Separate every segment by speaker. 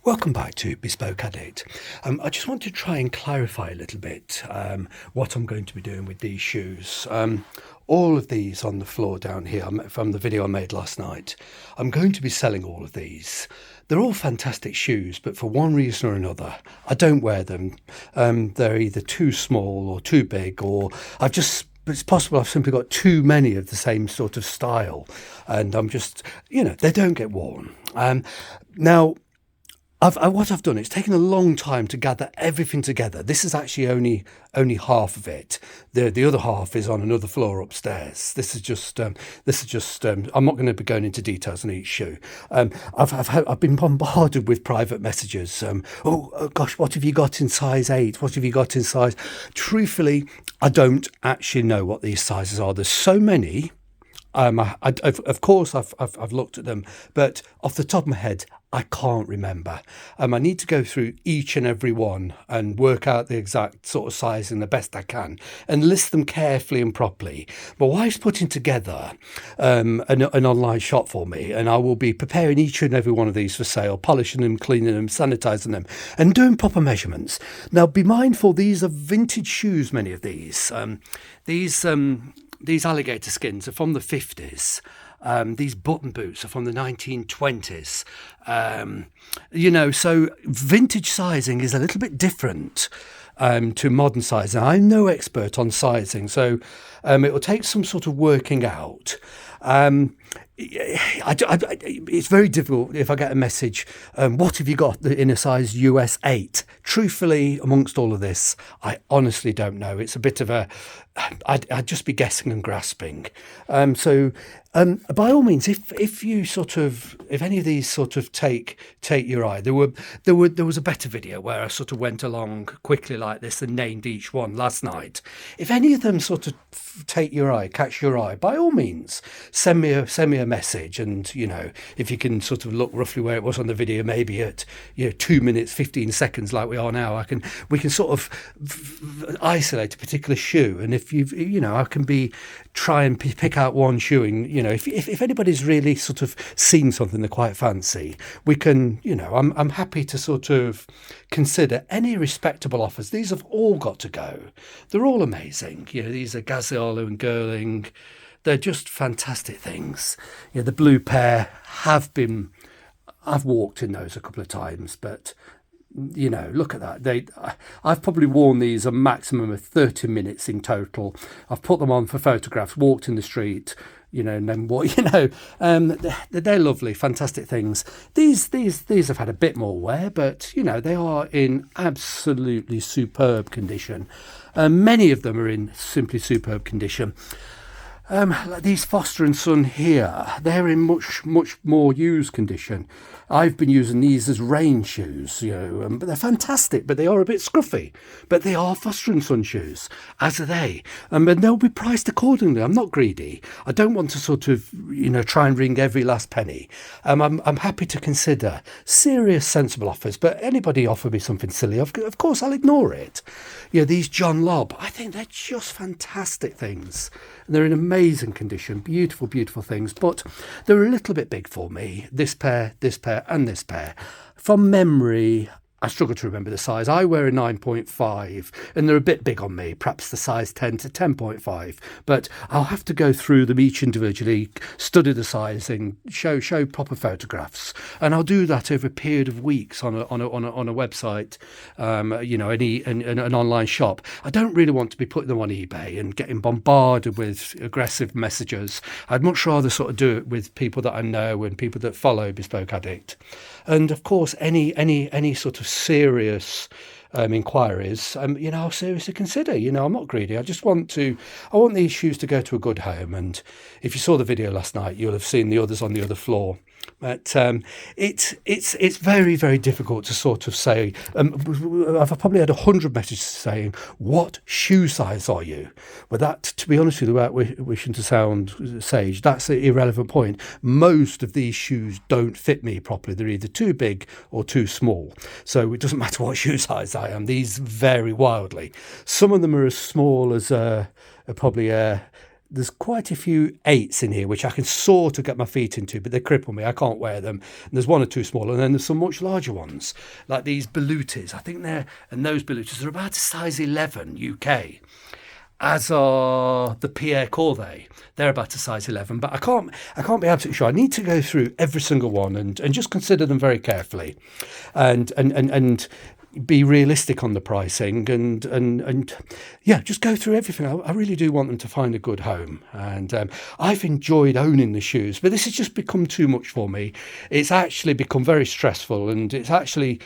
Speaker 1: Welcome back to Bespoke Addict. I just want to try and clarify a little bit what I'm going to be doing with these shoes. All of these on the floor down here from the video I made last night, I'm going to be selling all of these. They're all fantastic shoes, but for one reason or another, I don't wear them. They're either too small or too big, or it's possible I've simply got too many of the same sort of style, and I'm just, they don't get worn. Now, what I've done, it's taken a long time to gather everything together. This is actually only half of it. The other half is on another floor upstairs. This is just. I'm not going to be going into details on each shoe. I've been bombarded with private messages. Oh gosh, what have you got in size 8? What have you got in size? Truthfully, I don't actually know what these sizes are. There's so many. Of course, I've looked at them, but off the top of my head, I can't remember. I need to go through each and every one and work out the exact sort of sizing the best I can and list them carefully and properly. My wife's putting together an online shop for me, and I will be preparing each and every one of these for sale, polishing them, cleaning them, sanitizing them, and doing proper measurements. Now, be mindful, these are vintage shoes, many of these. These alligator skins are from the 50s. These button boots are from the 1920s. So vintage sizing is a little bit different to modern sizing. I'm no expert on sizing, so it will take some sort of working out. It's very difficult if I get a message, what have you got in a size US 8? Truthfully, amongst all of this, I honestly don't know. It's a bit of I'd just be guessing and grasping. By all means, if any of these sort of take your eye, there was a better video where I sort of went along quickly like this and named each one last night. If any of them sort of catch your eye, by all means, send me a message, and if you can sort of look roughly where it was on the video, maybe at 2 minutes 15 seconds like we are now, we can sort of isolate a particular shoe, and if I can try and pick out one shoe, and if anybody's really sort of seen something they quite fancy, we can, I'm happy to sort of consider any respectable offers. These have all got to go. They're all amazing. These are Gaziolo and Girling. They're just fantastic things. The blue pair I've walked in those a couple of times, but look at that. I've probably worn these a maximum of 30 minutes in total. I've put them on for photographs, walked in the street, and then they're lovely, fantastic things. These have had a bit more wear, but they are in absolutely superb condition. Many of them are in simply superb condition. Like these Foster and Son here, they're in much more used condition. I've been using these as rain shoes, but they're fantastic, but they are a bit scruffy. But they are Foster and Son shoes, as are they. And they'll be priced accordingly. I'm not greedy. I don't want to sort of, try and wring every last penny. I'm happy to consider serious, sensible offers, but anybody offer me something silly, of course I'll ignore it. These John Lobb, I think they're just fantastic things. They're in amazing condition, beautiful, beautiful things, but they're a little bit big for me. This pair, and this pair. From memory, I struggle to remember the size. I wear a 9.5 and they're a bit big on me, perhaps the size 10 to 10.5, but I'll have to go through them each individually, study the sizing, show proper photographs, and I'll do that over a period of weeks on a website, an online shop. I don't really want to be putting them on eBay and getting bombarded with aggressive messages. I'd much rather sort of do it with people that I know and people that follow Bespoke Addict. And of course, any sort of serious inquiries, I'll seriously consider. I'm not greedy. I want these shoes to go to a good home. And if you saw the video last night, you'll have seen the others on the other floor. But it's very, very difficult to sort of say. I've probably had 100 messages saying, "What shoe size are you?" Well, that, to be honest with you, without wishing to sound sage, that's an irrelevant point. Most of these shoes don't fit me properly. They're either too big or too small. So it doesn't matter what shoe size I am. These vary wildly. Some of them are as small as probably a there's quite a few 8s in here, which I can sort of get my feet into, but they cripple me. I can't wear them. And there's one or two smaller, and then there's some much larger ones, like these Belutis. I think and those Belutis are about a size 11 UK, as are the Pierre Corday. They're about a size 11, but I can't be absolutely sure. I need to go through every single one and just consider them very carefully, and be realistic on the pricing, and yeah, just go through everything. I really do want them to find a good home, and I've enjoyed owning the shoes, but this has just become too much for me. It's actually become very stressful, and it's actually,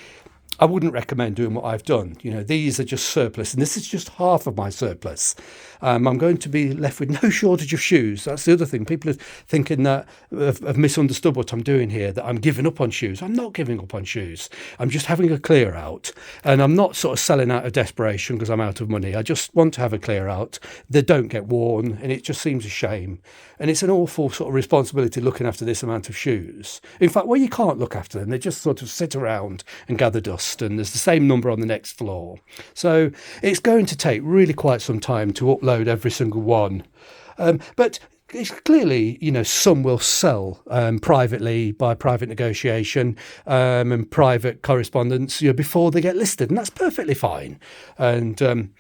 Speaker 1: I wouldn't recommend doing what I've done. These are just surplus, and this is just half of my surplus. I'm going to be left with no shortage of shoes. That's the other thing. People are thinking that have misunderstood what I'm doing here, that I'm giving up on shoes. I'm not giving up on shoes. I'm just having a clear out, and I'm not sort of selling out of desperation because I'm out of money. I just want to have a clear out. They don't get worn, and it just seems a shame. And it's an awful sort of responsibility looking after this amount of shoes. In fact, well, you can't look after them. They just sort of sit around and gather dust, and there's the same number on the next floor. So it's going to take really quite some time to upload every single one. But it's clearly, some will sell privately by private negotiation and private correspondence, before they get listed, and that's perfectly fine. And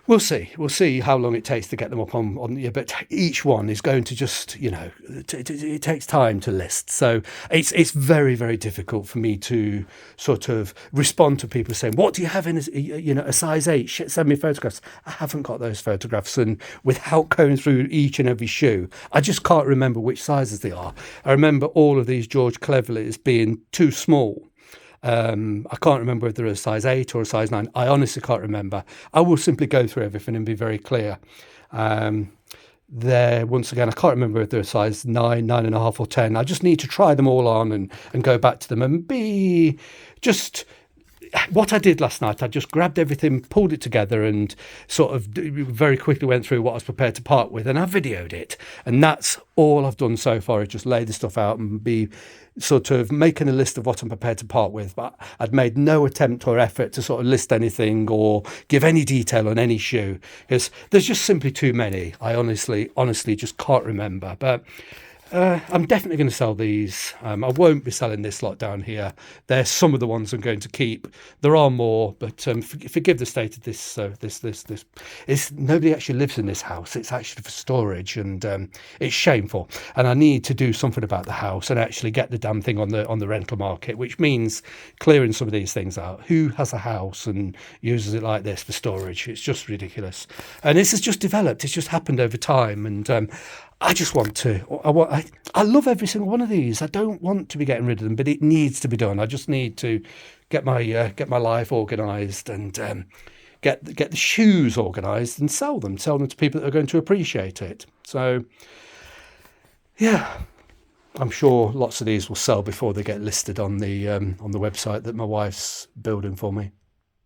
Speaker 1: we'll see. We'll see how long it takes to get them up on. But each one is going to just, it takes time to list. So it's very, very difficult for me to sort of respond to people saying, "What do you have in a size 8? Send me photographs." I haven't got those photographs, and without going through each and every shoe, I just can't remember which sizes they are. I remember all of these George Cleverleys being too small. I can't remember if they're a size 8 or a size 9. I honestly can't remember. I will simply go through everything and be very clear. Once again, I can't remember if they're a size 9, 9.5 or 10. I just need to try them all on and go back to them and be just what I did last night. I just grabbed everything, pulled it together, and sort of very quickly went through what I was prepared to part with, and I videoed it. And that's all I've done so far, is just lay the stuff out and be sort of making a list of what I'm prepared to part with. But I'd made no attempt or effort to sort of list anything or give any detail on any shoe, because there's just simply too many. I honestly just can't remember. But I'm definitely going to sell these. I won't be selling this lot down here. They're some of the ones I'm going to keep. There are more, but forgive the state of this. This nobody actually lives in this house. It's actually for storage, and it's shameful. And I need to do something about the house and actually get the damn thing on the rental market, which means clearing some of these things out. Who has a house and uses it like this for storage? It's just ridiculous. And this has just developed. It's just happened over time, and I just want to. I love every single one of these. I don't want to be getting rid of them, but it needs to be done. I just need to get my life organised and get the shoes organised and sell them to people that are going to appreciate it. So, yeah, I'm sure lots of these will sell before they get listed on the website that my wife's building for me.